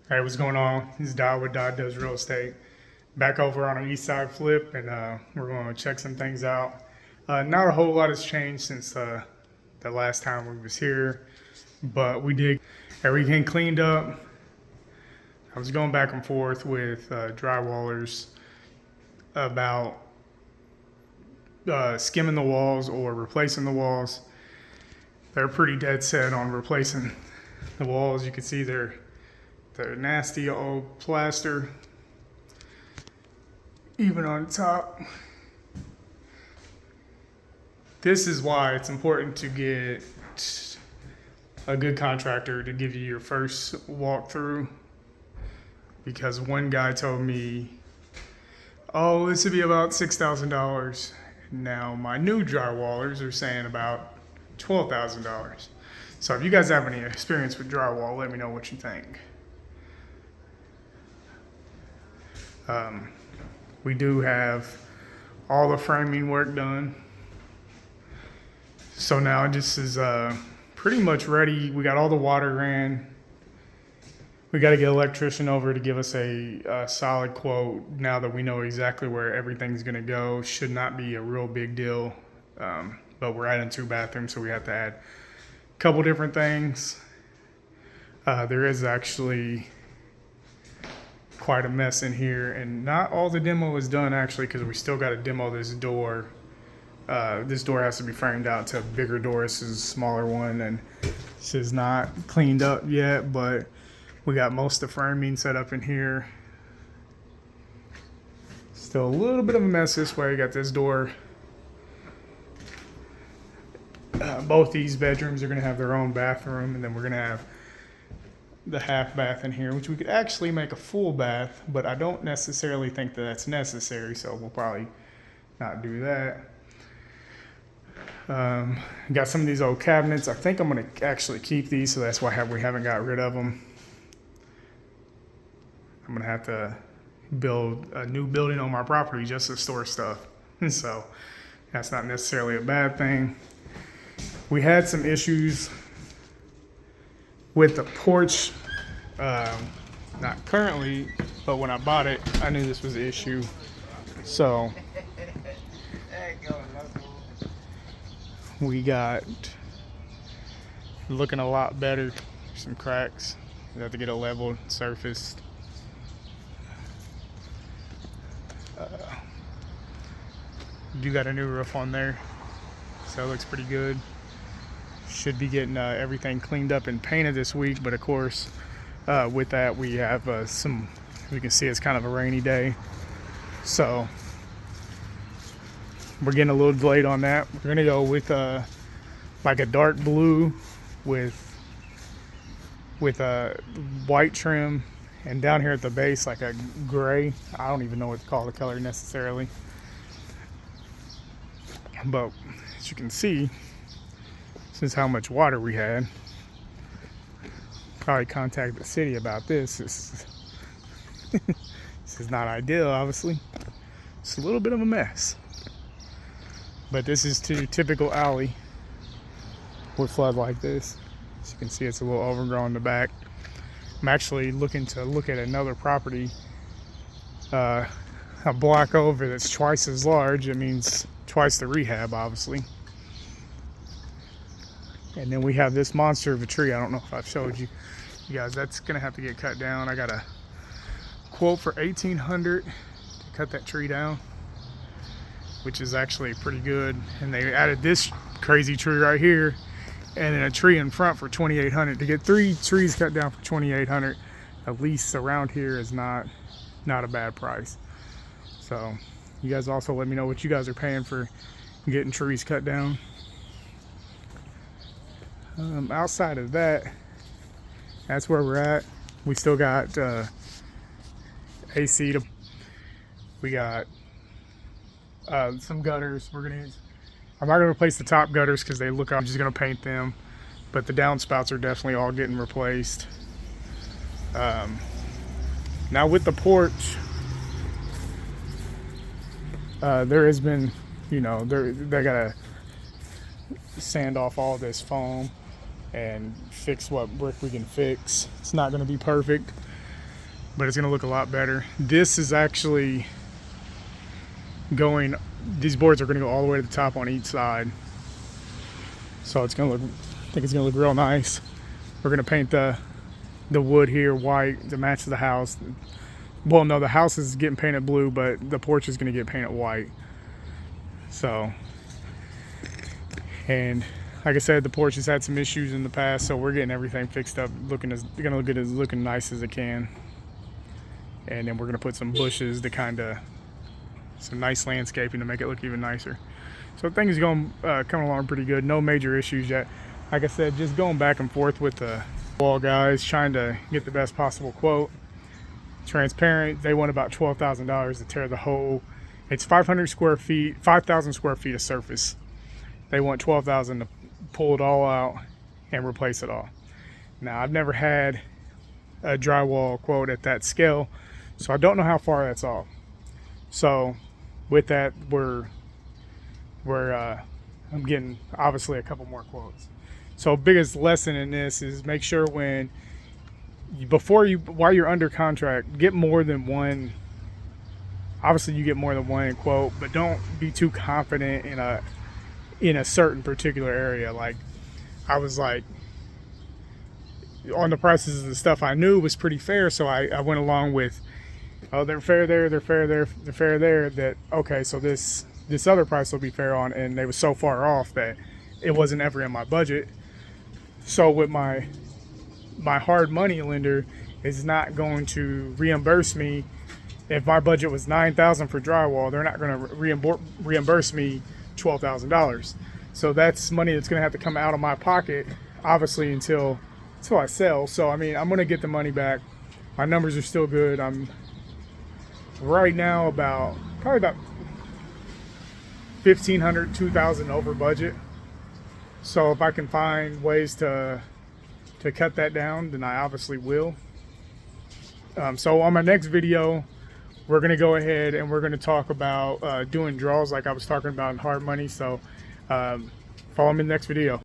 Hey, what's going on? This is Dodd with Dodd Does Real Estate. Back over on the East Side Flip, and we're going to check some things out. Not a whole lot has changed since the last time we was here, but we did everything cleaned up. I was going back and forth with drywallers about skimming the walls or replacing the walls. They're pretty dead set on replacing the walls. You can see they're nasty old plaster, even on top. This is why it's important to get a good contractor to give you your first walkthrough, because one guy told me, oh, this would be about $6,000. Now my new drywallers are saying about $12,000. So if you guys have any experience with drywall, let me know what you think. We do have all the framing work done. So now this is pretty much ready. We got all the water ran. We got to get an electrician over to give us a solid quote now that we know exactly where everything's going to go. Should not be a real big deal, but we're adding 2 bathrooms, so we have to add a couple different things. There is actually quite a mess in here, and not all the demo is done actually, because we still got to demo this door. This door has to be framed out to a bigger door. This is a smaller one, and this is not cleaned up yet, but we got most of the framing set up in here. Still a little bit of a mess this way. Got this door. Both these bedrooms are going to have their own bathroom, and then we're going to have the half bath in here, which we could actually make a full bath, but I don't necessarily think that that's necessary, so we'll probably not do that. Got some of these old cabinets. I think I'm going to actually keep these, so that's why we haven't got rid of them. I'm going to have to build a new building on my property just to store stuff, so that's not necessarily a bad thing. We had some issues with the porch, not currently, but when I bought it, I knew this was an issue. So we got looking a lot better. Some cracks. We have to get it leveled, surfaced. Do got a new roof on there, so it looks pretty good. Should be getting everything cleaned up and painted this week, but of course with that we have you can see it's kind of a rainy day, so we're getting a little delayed on that. We're gonna go with like a dark blue with a white trim, and down here at the base like a gray. I don't even know what to call the color necessarily, but as you can see, since how much water we had, probably contact the city about this. This is not ideal, obviously. It's a little bit of a mess, but this is typical alley with flood like this. As you can see, it's a little overgrown in the back. I'm actually looking to look at another property a block over that's twice as large. It means twice the rehab, obviously. And then we have this monster of a tree. I don't know if I've showed you guys. That's gonna have to get cut down. I got a quote for $1,800 to cut that tree down, which is actually pretty good. And they added this crazy tree right here, and then a tree in front for $2,800. To get 3 trees cut down for $2,800, at least around here, is not a bad price. So you guys also let me know what you guys are paying for getting trees cut down. Outside of that, that's where we're at. We still got AC we got some gutters. I'm not gonna replace the top gutters because they look, I'm just gonna paint them, but the downspouts are definitely all getting replaced. Now with the porch, there has been, they gotta sand off all this foam and fix what brick we can fix. It's not going to be perfect, but it's gonna look a lot better. This is actually going, these boards are gonna go all the way to the top on each side. So it's gonna look, I think it's gonna look real nice. We're gonna paint the wood here white to match the house. Well, no, the house is getting painted blue, but the porch is gonna get painted white. So, and like I said, the porch has had some issues in the past, so we're getting everything fixed up, looking nice as it can. And then we're gonna put some bushes to some nice landscaping to make it look even nicer. So things going coming along pretty good. No major issues yet. Like I said, just going back and forth with the wall guys, trying to get the best possible quote. Transparent. They want about $12,000 to tear the whole. It's 500 square feet, 5,000 square feet of surface. They want 12,000 to pull it all out and replace it all. Now, I've never had a drywall quote at that scale, so I don't know how far that's off. So with that, I'm getting obviously a couple more quotes. So biggest lesson in this is make sure while you're under contract, get more than one. Obviously you get more than one quote, but don't be too confident in a certain particular area. Like I was like on the prices of the stuff I knew was pretty fair, so I went along with, oh, they're fair there, they're fair there, they're fair there, that okay, so this other price will be fair on, and they were so far off that it wasn't ever in my budget. So with my hard money lender is not going to reimburse me. If my budget was $9,000 for drywall, they're not going to reimburse me $12,000. So that's money that's going to have to come out of my pocket, obviously, until I sell. So I mean, I'm going to get the money back. My numbers are still good. I'm right now probably about $1,500, $2,000 over budget. So if I can find ways to cut that down, then I obviously will. So on my next video, we're going to go ahead and we're going to talk about doing draws like I was talking about in hard money. So follow me in the next video.